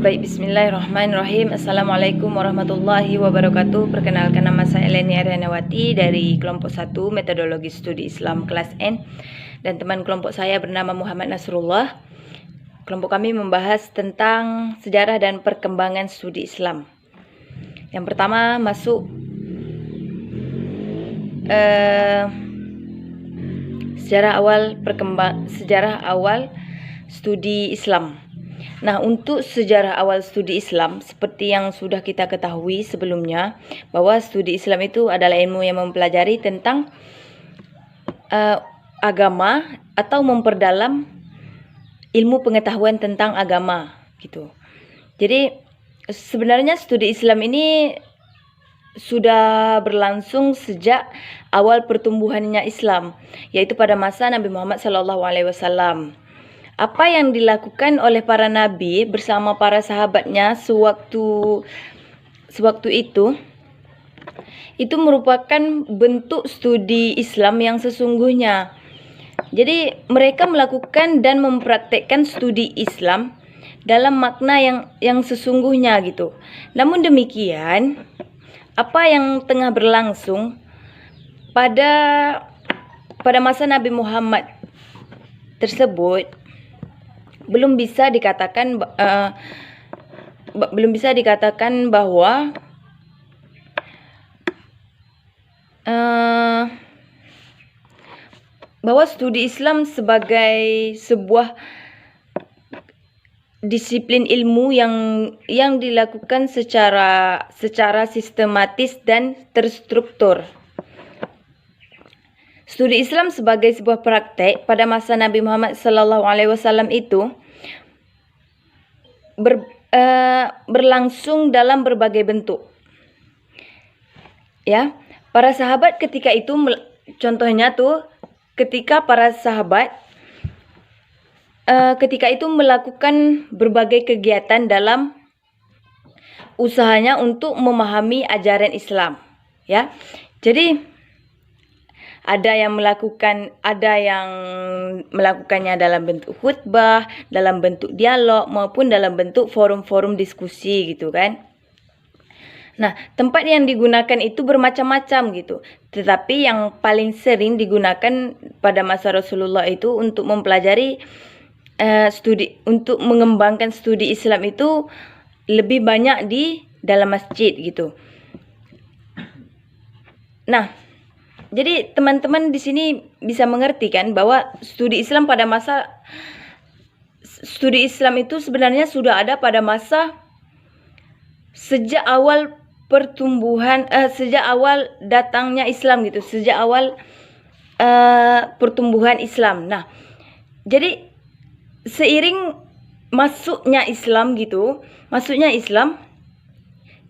Baik, bismillahirrahmanirrahim. Assalamualaikum warahmatullahi wabarakatuh. Perkenalkan, nama saya Eleni Arianawati dari kelompok 1 Metodologi Studi Islam kelas N. Dan teman kelompok saya bernama Muhammad Nasrullah. Kelompok kami membahas tentang sejarah dan perkembangan studi Islam. Yang pertama masuk sejarah awal studi Islam. Nah, untuk sejarah awal studi Islam, seperti yang sudah kita ketahui sebelumnya, bahwa studi Islam itu adalah ilmu yang mempelajari tentang agama atau memperdalam ilmu pengetahuan tentang agama, gitu. Jadi, sebenarnya studi Islam ini sudah berlangsung sejak awal pertumbuhannya Islam, yaitu pada masa Nabi Muhammad SAW. Apa yang dilakukan oleh para nabi bersama para sahabatnya sewaktu itu merupakan bentuk studi Islam yang sesungguhnya. Jadi mereka melakukan dan mempraktekkan studi Islam dalam makna yang sesungguhnya gitu. Namun demikian, apa yang tengah berlangsung pada masa Nabi Muhammad tersebut belum bisa dikatakan bahwa studi Islam sebagai sebuah disiplin ilmu yang dilakukan secara sistematis dan terstruktur. Studi Islam sebagai sebuah praktek pada masa Nabi Muhammad SAW itu berlangsung dalam berbagai bentuk. Ya, para sahabat ketika itu, contohnya tuh, ketika para sahabat ketika itu melakukan berbagai kegiatan dalam usahanya untuk memahami ajaran Islam. Ya, jadi ada yang melakukannya dalam bentuk khutbah, dalam bentuk dialog, maupun dalam bentuk forum-forum diskusi gitu kan. Nah, tempat yang digunakan itu bermacam-macam gitu. Tetapi yang paling sering digunakan pada masa Rasulullah itu untuk mempelajari untuk mengembangkan studi Islam itu lebih banyak di dalam masjid gitu. Nah, jadi teman-teman di sini bisa mengerti kan bahwa studi Islam itu sebenarnya sudah ada pada masa sejak awal sejak awal datangnya Islam gitu, sejak awal pertumbuhan Islam. Nah, jadi seiring masuknya Islam,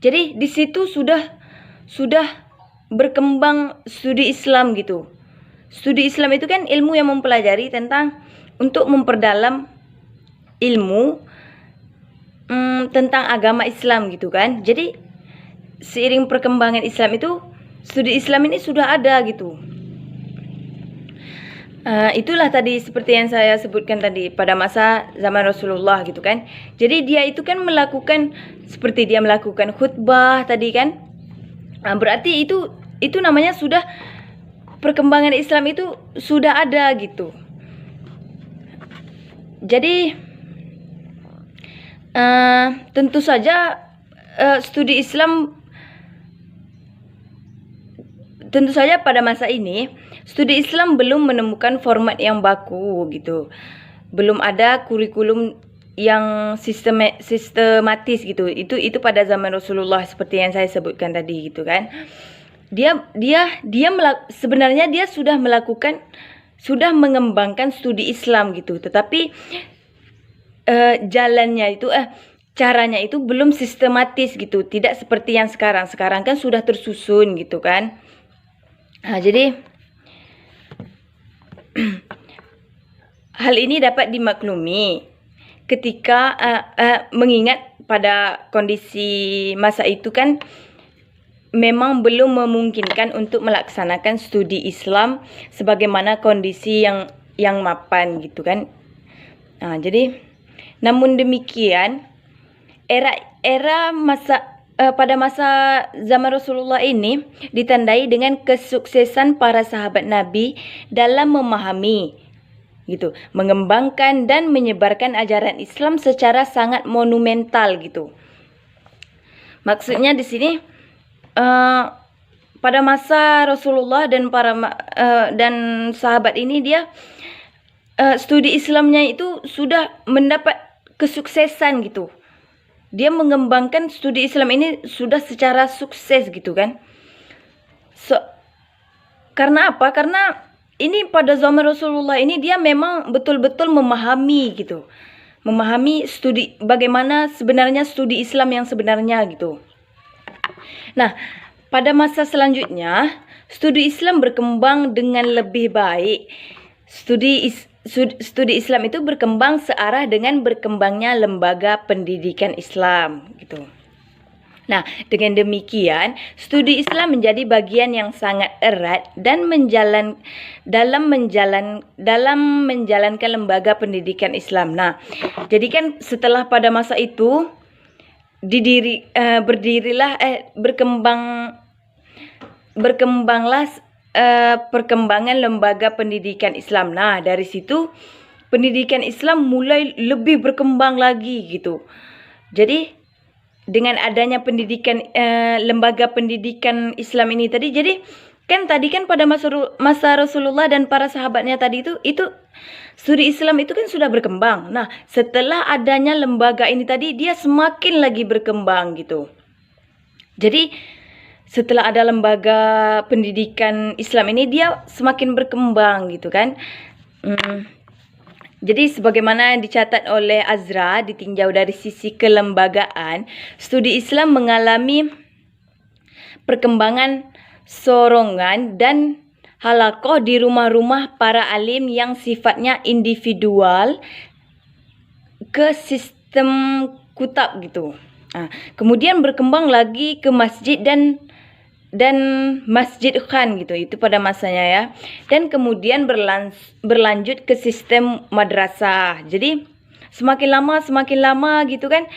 jadi di situ sudah berkembang studi Islam gitu. Studi Islam itu kan ilmu yang mempelajari untuk memperdalam ilmu tentang agama Islam gitu kan. Jadi seiring perkembangan Islam itu, studi Islam ini sudah ada gitu. Itulah tadi seperti yang saya sebutkan tadi pada masa zaman Rasulullah gitu kan. Jadi dia itu kan melakukan khutbah tadi kan. Berarti itu namanya sudah perkembangan Islam itu sudah ada gitu. Jadi tentu saja pada masa ini studi Islam belum menemukan format yang baku gitu. Belum ada kurikulum yang sistematis gitu. Itu pada zaman Rasulullah seperti yang saya sebutkan tadi gitu kan. Sebenarnya dia sudah mengembangkan studi Islam gitu. Tetapi caranya itu belum sistematis gitu. Tidak seperti yang sekarang. Sekarang kan sudah tersusun gitu kan. Nah, jadi hal ini dapat dimaklumi ketika mengingat pada kondisi masa itu kan memang belum memungkinkan untuk melaksanakan studi Islam sebagaimana kondisi yang mapan gitu kan. Nah, jadi namun demikian era pada masa zaman Rasulullah ini ditandai dengan kesuksesan para sahabat Nabi dalam memahami, gitu, mengembangkan dan menyebarkan ajaran Islam secara sangat monumental, gitu. Maksudnya di sini pada masa Rasulullah dan dan sahabat ini dia studi Islamnya itu sudah mendapat kesuksesan, gitu. Dia mengembangkan studi Islam ini sudah secara sukses, gitu kan. Karena apa? Karena ini pada zaman Rasulullah ini dia memang betul-betul memahami, gitu. Memahami bagaimana sebenarnya studi Islam yang sebenarnya, gitu. Nah, pada masa selanjutnya studi Islam berkembang dengan lebih baik. Studi Islam itu berkembang searah dengan berkembangnya lembaga pendidikan Islam, gitu. Nah, dengan demikian studi Islam menjadi bagian yang sangat erat dan dalam menjalankan lembaga pendidikan Islam. Nah, jadi kan setelah pada masa itu berkembanglah perkembangan lembaga pendidikan Islam. Nah, dari situ pendidikan Islam mulai lebih berkembang lagi, gitu. Jadi dengan adanya lembaga pendidikan Islam ini tadi, jadi kan tadi kan pada masa Rasulullah dan para sahabatnya tadi itu studi Islam itu kan sudah berkembang. Nah, setelah adanya lembaga ini tadi dia semakin lagi berkembang, gitu. Jadi setelah ada lembaga pendidikan Islam ini dia semakin berkembang, gitu kan. Jadi sebagaimana dicatat oleh Azra, ditinjau dari sisi kelembagaan, studi Islam mengalami perkembangan sorongan dan halaqah di rumah-rumah para alim yang sifatnya individual ke sistem kutab, gitu. Kemudian berkembang lagi ke masjid dan masjid khan, gitu, itu pada masanya ya. Dan kemudian berlanjut ke sistem madrasah. Jadi semakin lama gitu kan.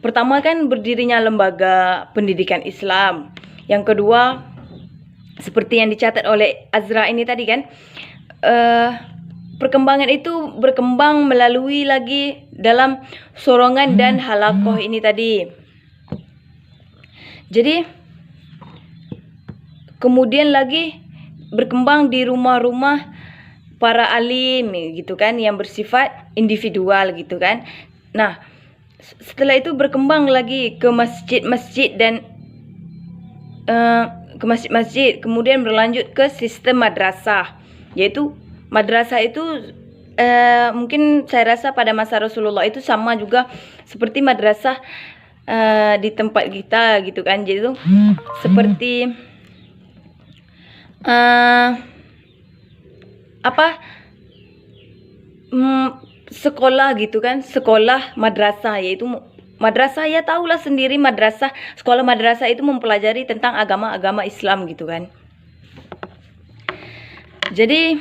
Pertama kan berdirinya lembaga pendidikan Islam. Yang kedua seperti yang dicatat oleh Azra ini tadi kan, perkembangan itu berkembang melalui lagi dalam sorongan dan halaqah ini tadi. Jadi kemudian lagi berkembang di rumah-rumah para alim, gitu kan, yang bersifat individual, gitu kan. Nah, setelah itu berkembang lagi ke masjid-masjid dan ke masjid-masjid, kemudian berlanjut ke sistem madrasah, yaitu madrasah itu mungkin saya rasa pada masa Rasulullah itu sama juga seperti madrasah di tempat kita, gitu kan. Jadi itu seperti sekolah, gitu kan, sekolah madrasah, yaitu madrasah ya tahulah sendiri, madrasah, sekolah madrasah itu mempelajari tentang agama Islam, gitu kan. Jadi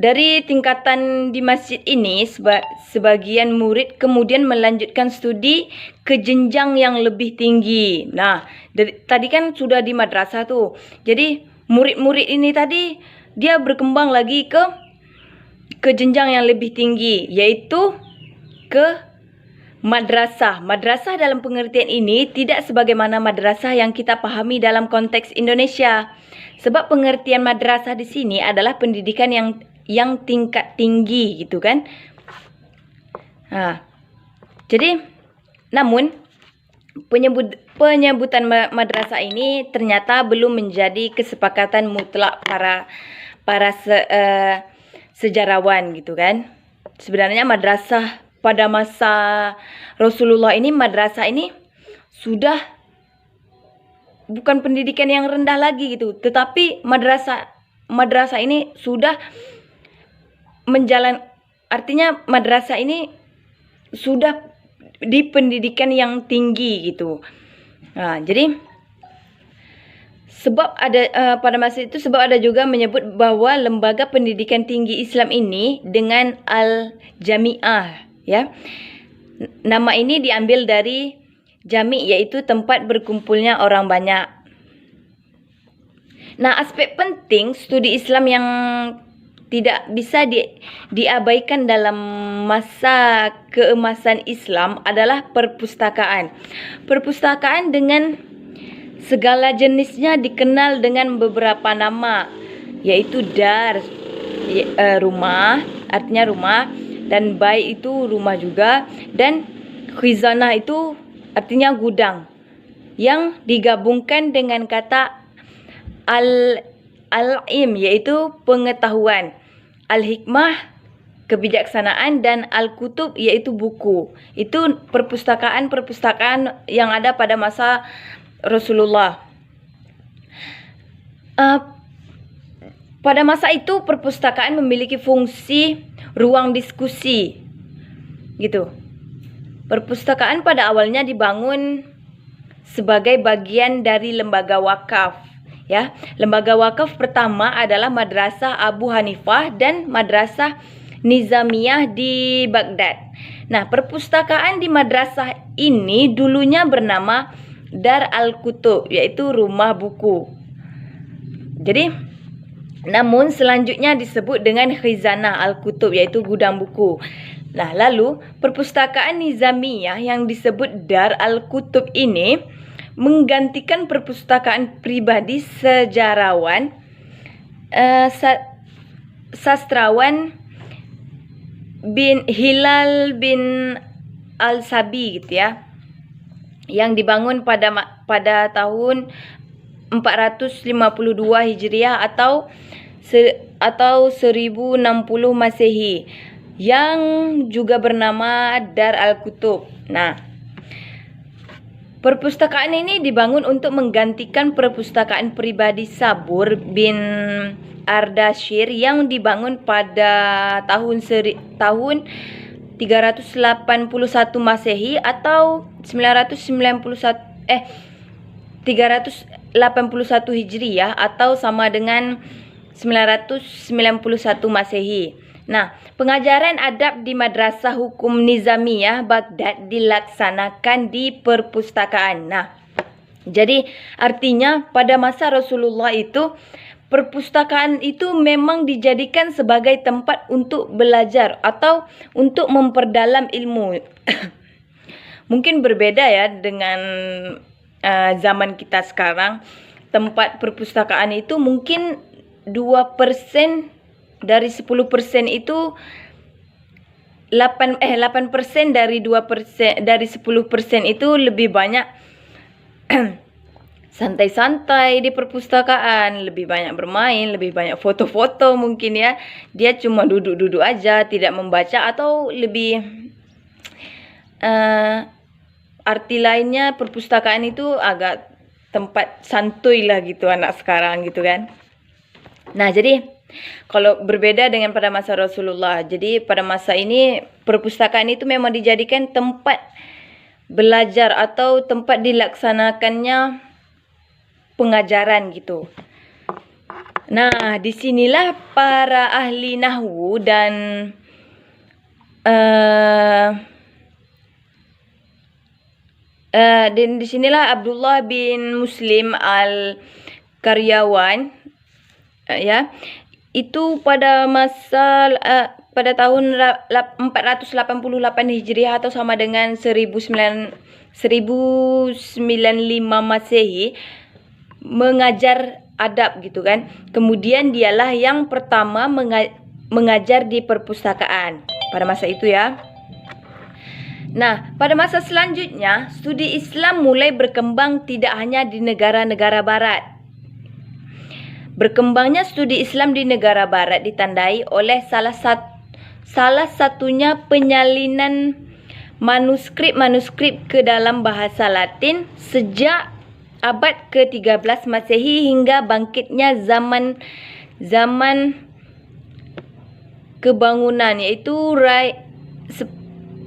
dari tingkatan di masjid ini, sebagian murid kemudian melanjutkan studi ke jenjang yang lebih tinggi. Nah, tadi kan sudah di madrasah tuh. Jadi murid-murid ini tadi dia berkembang lagi ke jenjang yang lebih tinggi, yaitu ke madrasah. Madrasah dalam pengertian ini tidak sebagaimana madrasah yang kita pahami dalam konteks Indonesia. Sebab pengertian madrasah di sini adalah pendidikan yang tingkat tinggi, gitu kan. Jadi namun penyebutan madrasah ini ternyata belum menjadi kesepakatan mutlak para sejarawan, gitu kan. Sebenarnya madrasah pada masa Rasulullah ini, madrasah ini sudah bukan pendidikan yang rendah lagi, gitu, tetapi madrasah ini sudah artinya madrasah ini sudah di pendidikan yang tinggi, gitu. Nah, jadi Sebab ada pada masa itu sebab ada juga menyebut bahawa lembaga pendidikan tinggi Islam ini dengan Al-Jami'ah, ya. Nama ini diambil dari jami' iaitu tempat berkumpulnya orang banyak. Nah, aspek penting studi Islam yang tidak bisa diabaikan dalam masa keemasan Islam adalah perpustakaan. Perpustakaan dengan segala jenisnya dikenal dengan beberapa nama, yaitu dar, rumah, artinya rumah, dan bai itu rumah juga, dan khizanah itu artinya gudang, yang digabungkan dengan kata al-ilm yaitu pengetahuan, al-hikmah kebijaksanaan, dan al-kutub yaitu buku. Itu perpustakaan yang ada pada masa Rasulullah. Pada masa itu perpustakaan memiliki fungsi ruang diskusi, gitu. Perpustakaan pada awalnya dibangun sebagai bagian dari lembaga wakaf, ya. Lembaga wakaf pertama adalah Madrasah Abu Hanifah dan Madrasah Nizamiyah di Baghdad. Nah, perpustakaan di madrasah ini dulunya bernama Dar Al-Kutub, yaitu rumah buku. Jadi, namun selanjutnya disebut dengan Khizanah Al-Kutub, yaitu gudang buku. Nah, lalu perpustakaan Nizamiyah yang disebut Dar Al-Kutub ini menggantikan perpustakaan pribadi sejarawan, sastrawan bin Hilal bin Al-Sabi, gitu ya, yang dibangun pada tahun 452 Hijriah atau 1060 Masehi, yang juga bernama Dar Al-Kutub. Nah, perpustakaan ini dibangun untuk menggantikan perpustakaan pribadi Sabur bin Ardashir yang dibangun pada tahun 381 Masehi atau 381 Hijriah atau sama dengan 991 Masehi. Nah, pengajaran adab di Madrasah Hukum Nizamiyah Baghdad dilaksanakan di perpustakaan. Nah, jadi artinya pada masa Rasulullah itu perpustakaan itu memang dijadikan sebagai tempat untuk belajar atau untuk memperdalam ilmu. Mungkin berbeda ya dengan zaman kita sekarang. Tempat perpustakaan itu mungkin 2% dari 10% itu 8% dari 2% dari 10% itu lebih banyak santai-santai di perpustakaan, lebih banyak bermain, lebih banyak foto-foto mungkin ya. Dia cuma duduk-duduk aja, tidak membaca, atau lebih arti lainnya perpustakaan itu agak tempat santuy lah gitu anak sekarang gitu kan. Nah, jadi kalau berbeda dengan pada masa Rasulullah, jadi pada masa ini perpustakaan itu memang dijadikan tempat belajar atau tempat dilaksanakannya pengajaran gitu. Nah, disinilah para ahli nahwu dan disinilah Abdullah bin Muslim Al-Karyawan, ya, itu pada pada tahun 488 Hijriah atau sama dengan 1095 Masehi mengajar adab gitu kan. Kemudian dialah yang pertama mengajar di perpustakaan pada masa itu ya. Nah, pada masa selanjutnya studi Islam mulai berkembang tidak hanya di negara-negara barat. Berkembangnya studi Islam di negara barat ditandai oleh salah satunya penyalinan manuskrip-manuskrip ke dalam bahasa Latin sejak abad ke-13 Masehi hingga bangkitnya zaman kebangunan, yaitu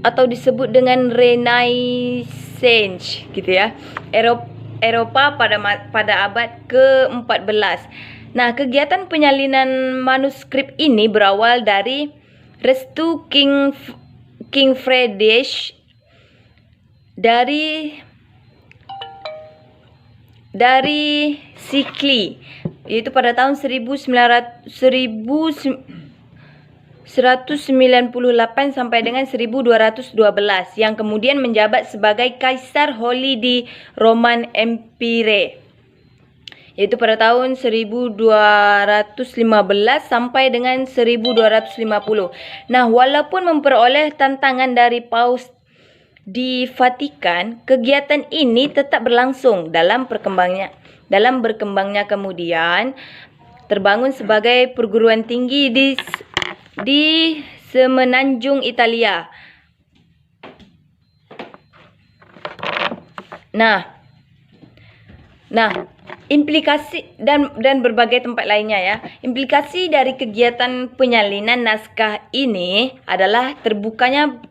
atau disebut dengan Renaissance gitu ya, Eropah pada abad ke-14. Nah, kegiatan penyalinan manuskrip ini berawal dari restu King Friedrich dari Sikli, yaitu pada tahun 1198 sampai dengan 1212, yang kemudian menjabat sebagai Kaisar Holy di Roman Empire, yaitu pada tahun 1215 sampai dengan 1250. Nah, walaupun memperoleh tantangan dari Paus di Vatikan, kegiatan ini tetap berlangsung. Dalam berkembangnya kemudian terbangun sebagai perguruan tinggi di semenanjung Italia. Nah, implikasi dan berbagai tempat lainnya ya. Implikasi dari kegiatan penyalinan naskah ini adalah terbukanya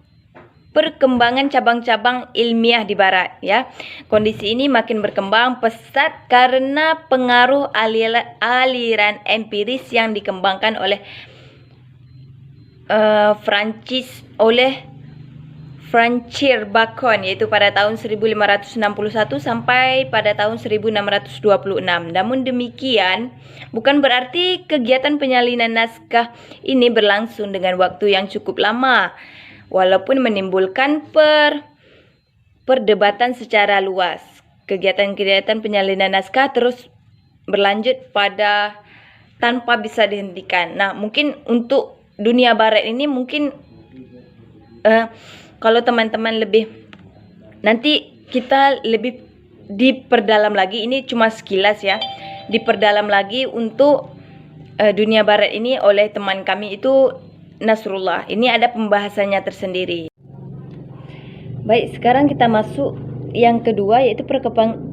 perkembangan cabang-cabang ilmiah di barat ya. Kondisi ini makin berkembang pesat karena pengaruh aliran empiris yang dikembangkan oleh Francis Bacon, yaitu pada tahun 1561 sampai pada tahun 1626. Namun demikian, bukan berarti kegiatan penyalinan naskah ini berlangsung dengan waktu yang cukup lama, walaupun menimbulkan perdebatan secara luas. Kegiatan-kegiatan penyalinan naskah terus berlanjut tanpa bisa dihentikan. Nah, mungkin untuk dunia barat ini mungkin kalau teman-teman nanti kita lebih diperdalam lagi, ini cuma sekilas ya, diperdalam lagi untuk dunia barat ini oleh teman kami itu Nasrullah. Ini ada pembahasannya tersendiri. Baik, sekarang kita masuk yang kedua, yaitu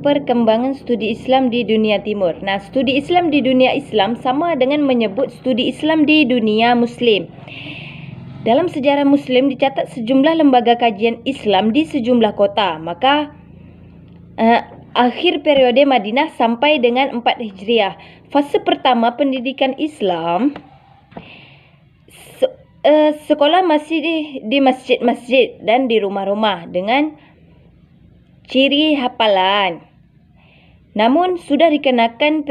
perkembangan studi Islam di dunia timur. Nah, studi Islam di dunia Islam sama dengan menyebut studi Islam di dunia Muslim. Dalam sejarah Muslim dicatat sejumlah lembaga kajian Islam di sejumlah kota. Maka akhir periode Madinah sampai dengan 4 Hijriah. Fase pertama pendidikan Islam, sekolah masih di masjid-masjid dan di rumah-rumah dengan ciri hafalan. Namun sudah dikenalkan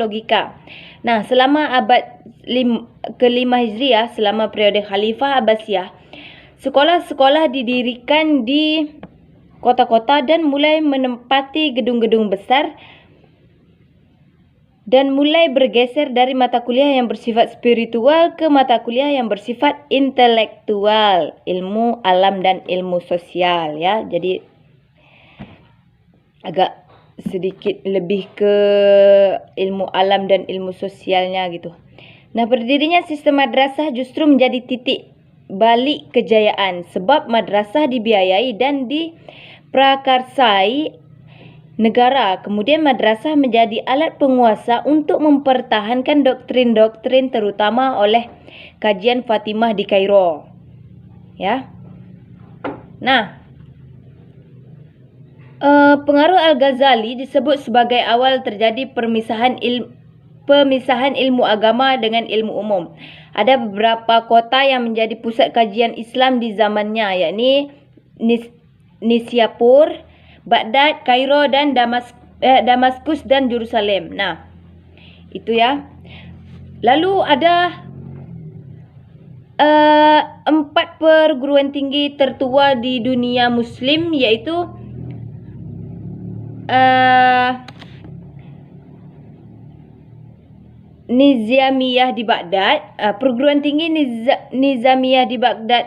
logika. Nah, selama abad ke-5 Hijriah, selama periode Khalifah Abbasiyah, sekolah-sekolah didirikan di kota-kota dan mulai menempati gedung-gedung besar dan mulai bergeser dari mata kuliah yang bersifat spiritual ke mata kuliah yang bersifat intelektual, ilmu alam dan ilmu sosial ya. Jadi agak sedikit lebih ke ilmu alam dan ilmu sosialnya gitu. Nah, berdirinya sistem madrasah justru menjadi titik balik kejayaan, sebab madrasah dibiayai dan diprakarsai negara. Kemudian madrasah menjadi alat penguasa untuk mempertahankan doktrin-doktrin terutama oleh kajian Fatimah di Kairo. Ya. Nah, pengaruh Al-Ghazali disebut sebagai awal terjadi pemisahan ilmu agama dengan ilmu umum. Ada beberapa kota yang menjadi pusat kajian Islam di zamannya, yakni Nisyapur, Baghdad, Kairo dan Damaskus dan Yerusalem. Nah, itu ya. Lalu ada 4 perguruan tinggi tertua di dunia Muslim, yaitu Nizamiyah di Baghdad. Perguruan tinggi Nizamiyah di Baghdad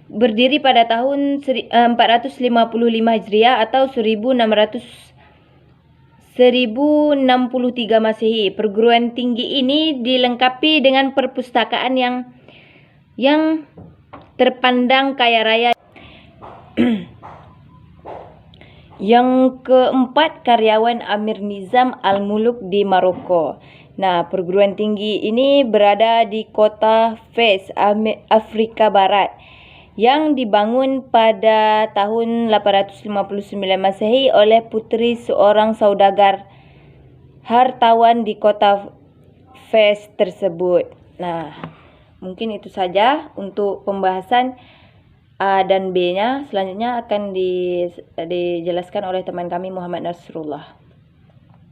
berdiri pada tahun 455 Hijriah atau 1063 Masehi. Perguruan tinggi ini dilengkapi dengan perpustakaan yang terpandang kaya raya. Yang keempat, karyawan Amir Nizam Al-Muluk di Maroko. Nah, perguruan tinggi ini berada di kota Fez, Afrika Barat. yang dibangun pada tahun 859 Masehi oleh putri seorang saudagar hartawan di kota Fez tersebut. Nah, mungkin itu saja untuk pembahasan A dan B-nya. Selanjutnya akan dijelaskan oleh teman kami Muhammad Nasrullah.